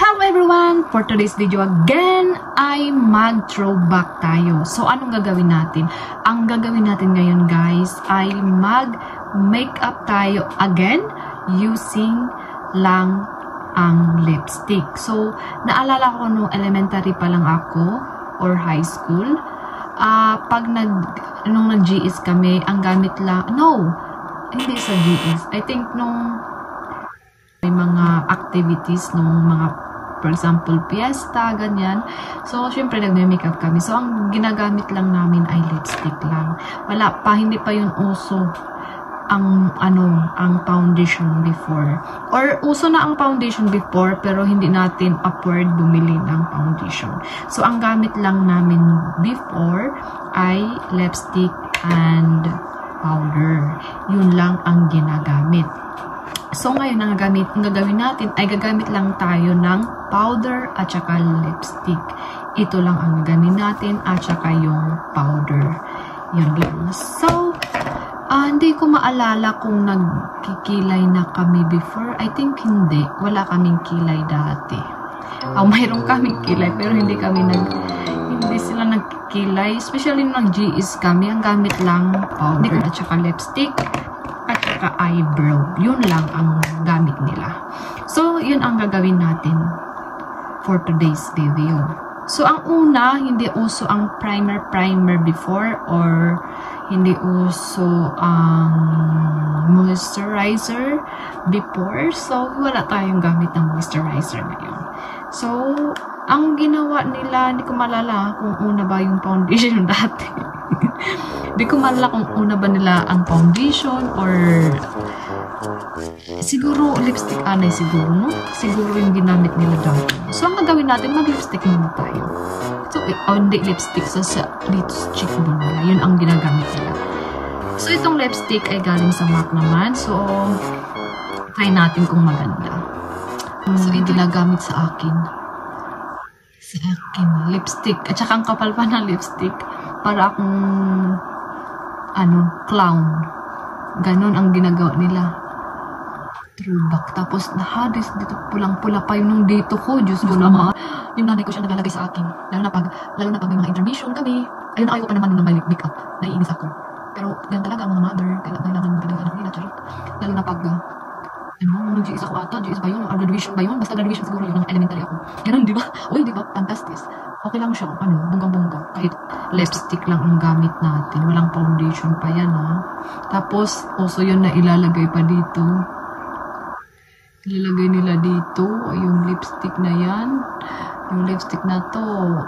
Hello everyone! For today's video again, ay mag-throwback tayo. So, anong gagawin natin? Ang gagawin natin ngayon guys, ay mag-makeup tayo again using lang ang lipstick. So, naalala ko nung elementary pa lang ako or high school, nung nag-GS kami, ang gamit lang, hindi sa GS. I think nung may mga activities nung mga, for example, fiesta, ganyan. So, syempre, nagme-makeup kami. So, ang ginagamit lang namin ay lipstick lang. Wala pa, hindi pa yun uso ang foundation before. Or, uso na ang foundation before, pero hindi natin afford bumili ng foundation. So, ang gamit lang namin before ay lipstick and powder. Yun lang ang ginagamit. So, ngayon, ang gagawin natin ay gagamit lang tayo ng powder at saka lipstick. Ito lang ang gagawin natin at saka yung powder. Yun lang. So, hindi ko maalala kung nagkikilay na kami before. I think hindi. Wala kaming kilay dati. Mayroon kaming kilay pero hindi sila nagkikilay. Especially nung nag-GS kami, ang gamit lang powder at saka lipstick at saka eyebrow. Yun lang ang gamit nila. So, yun ang gagawin natin for today's video. So, ang una, hindi uso ang primer before or hindi uso ang moisturizer before. So, wala tayong gamit ng moisturizer ngayon. So, ang ginawa nila, hindi ko malala kung una ba yung foundation dati. Hindi ko malala kung una ba nila ang foundation or siguro lipstick siguro, no? Siguro yung ginamit nila dati. So, ang gagawin natin, mag-lipstick muna tayo. So, hindi lipstick sa dito sa cheekbone nila. Yun ang ginagamit nila. So, itong lipstick ay galing sa MAC naman. So, try natin kung maganda. So, yung ginagamit sa akin. Lipstick. At saka ang kapal pa ng lipstick. Para akong clown. Ganon ang ginagawa nila. Throwback. Tapos, nahadis dito, pulang-pula pa yung dito ko. Diyos ko naman. Yung nanay ko siya naglalagay sa akin. Lalo na pag may mga intermission kami. Ayun, ayaw pa naman nung may makeup. Naiinis ako. Pero, yan talaga ang mga mother. Kailangan talaga anak nila. Charot. Lalo na pag, nag-GS ako ata. GS ba yun? Or graduation ba yun? Basta graduation siguro yun. Nung elementary ako. Ganun, di ba? Uy, di ba? Fantastic. Okay lang siya. Bonggang-bongga. Kahit lipstick lang ang gamit natin. Walang foundation pa yan, ha? Tapos, also yun na ilalagay pa dito. Ilalagay nila dito. Yung lipstick na yan. Yung lipstick na to,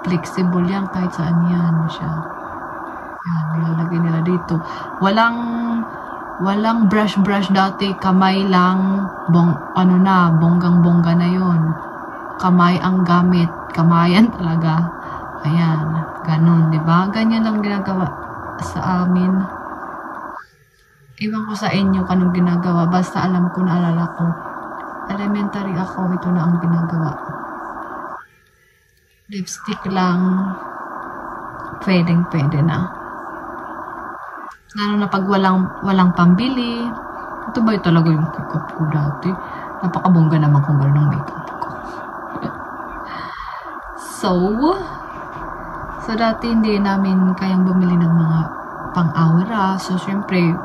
flexible yan. Kahit saan yan siya. Yan, ilalagay nila dito. Walang brush dati. Kamay lang. Bonggang-bongga na yon. Kamay ang gamit. Kamayan talaga. Ayan. Ganon, di ba? Ganyan lang ginagawa sa amin. Iwan ko sa inyo kanong ginagawa. Basta alam ko, naalala ko. Elementary ako, ito na ang ginagawa. Lipstick lang. Pwede na. Lalo na pag walang pambili. Ito ba talaga yung makeup ko dati? Napakabongga naman kung gano'n ang makeup ko. So dati hindi namin kayang bumili ng mga pang-aura. So, syempre,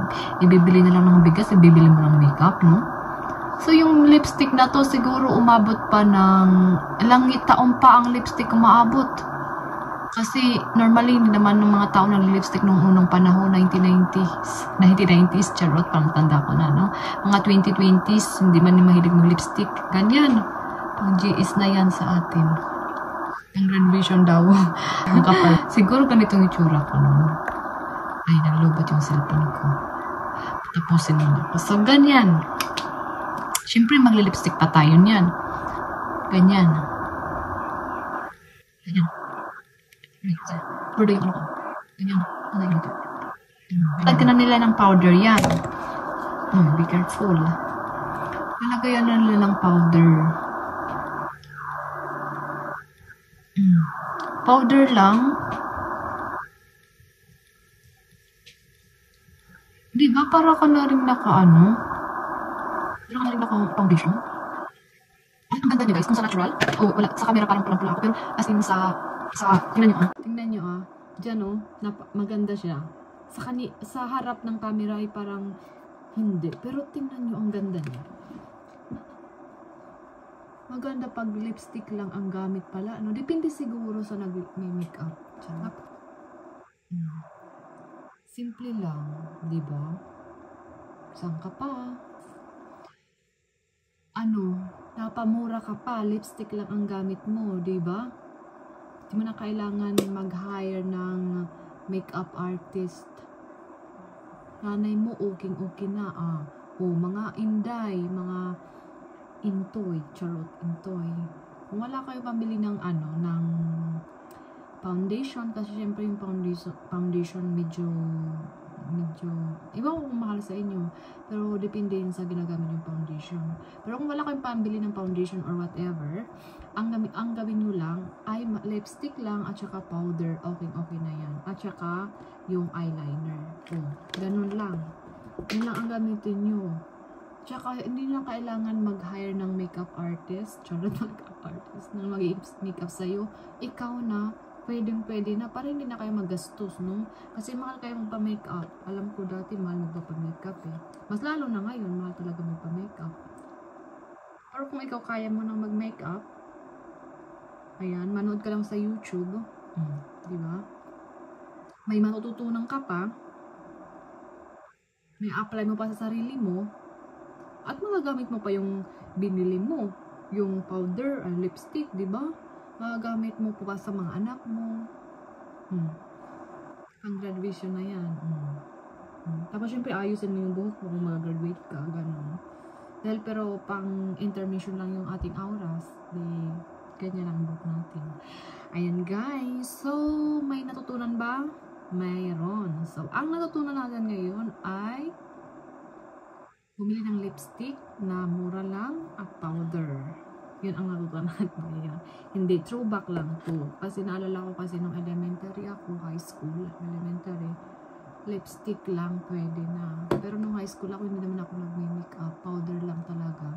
ibibili na lang ng bigas, ibibili mo ng makeup, no? So, yung lipstick na to, siguro umabot pa ng ilang taon pa ang lipstick umaabot. Kasi, normally, hindi naman ng mga tao nag-lipstick nung unang panahon, 1990s, charot, parang tanda ko na, no? Mga 2020s, hindi man mahilig mag-lipstick. Ganyan. Pang-GS na yan sa atin. Ang graduation daw. Ang kapal. Siguro ganitong itsura ko, no? Ay, naglobat yung cellphone ko. Tapusin mo na. So, ganyan. Siyempre, magli-lipstick pa tayo niyan. Ganyan. Pwede yung ko. Ganyan. Lagyan na nila ng powder yan. Be careful. Nalagayan na nila ng powder. Powder lang. Di ba para ka na rin naka-foundation? Ay, ang ganda niya guys, kung sa natural, o wala, sa camera parang pulang-pula ako, pero as in tingnan nyo ah. Tingnan nyo ah, dyan oh, maganda siya. Sa harap ng camera ay parang hindi, pero tingnan nyo ang ganda niya. Maganda pag lipstick lang ang gamit pala, no? Depende siguro sa nag-makeup. Simple lang, di ba? Saan ka pa? Napamura ka pa, lipstick lang ang gamit mo, di ba? Di mo na kailangan mag-hire ng makeup artist. Nanay mo, okay na ah. O, mga inday, mga intoy, charot, intoy. Kung wala kayo pambili ng ng foundation, kasi syempre yung foundation medyo iba kung mahal sa inyo, pero depende yun sa ginagamit yung foundation. Pero kung wala kayong pambili ng foundation or whatever, ang gawin nyo lang ay lipstick lang at saka powder, okay na yan, at saka yung eyeliner. Ganun lang, yun lang ang gamitin nyo. Tsaka hindi na kailangan mag-hire ng makeup artist, makeup artist na mag-makeup sa'yo. Ikaw na, pwede na, para hindi na kayo magastos, no? Kasi mahal kayo magpa-makeup. Alam ko dati mahal magpa-makeup eh. Mas lalo na ngayon, mahal talaga magpa-makeup. Pero kung ikaw kaya mo nang mag-makeup, ayan, manood ka lang sa YouTube, di ba? May matututunan ka pa, may apply mo pa sa sarili mo, at magagamit mo pa yung binili mo, yung powder, lipstick, di ba? Magagamit mo pa sa mga anak mo. Ang graduation na yan. Tapos syempre ayusin mo yung buhok mo kung mag-graduate ka, ganun. Dahil pero pang intermission lang yung ating auras, di ganyan lang buhok natin. Ayan guys, so may natutunan ba? Mayroon. So ang natutunan natin ngayon ay bumili ng lipstick na mura lang at powder. Yun ang natutunan natin ngayon. Hindi, throwback lang to. Kasi naalala ko kasi nung elementary ako, high school, elementary, lipstick lang pwede na. Pero nung high school ako, hindi naman ako nag-makeup. Powder lang talaga.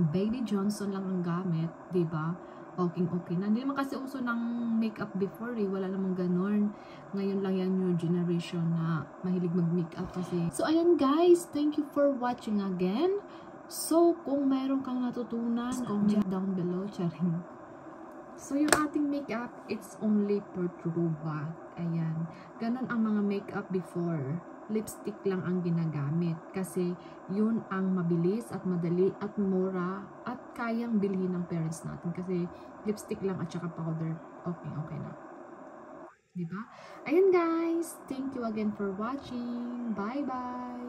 Baby Johnson lang ang gamit, diba? Okay na. Hindi naman kasi uso ng makeup before eh. Wala namang ganon. Ngayon lang yan yung generation na mahilig mag-makeup kasi. So, ayan guys. Thank you for watching again. So, kung mayroon kang natutunan, comment down below. Charing. So, yung ating makeup, it's only for throwback. Ayan. Ganon ang mga makeup before. Lipstick lang ang ginagamit. Kasi, yun ang mabilis at madali at mura at kayang bilhin ng parents natin. Kasi, lipstick lang at saka powder. Okay na. Diba? Ayan guys. Thank you again for watching. Bye-bye.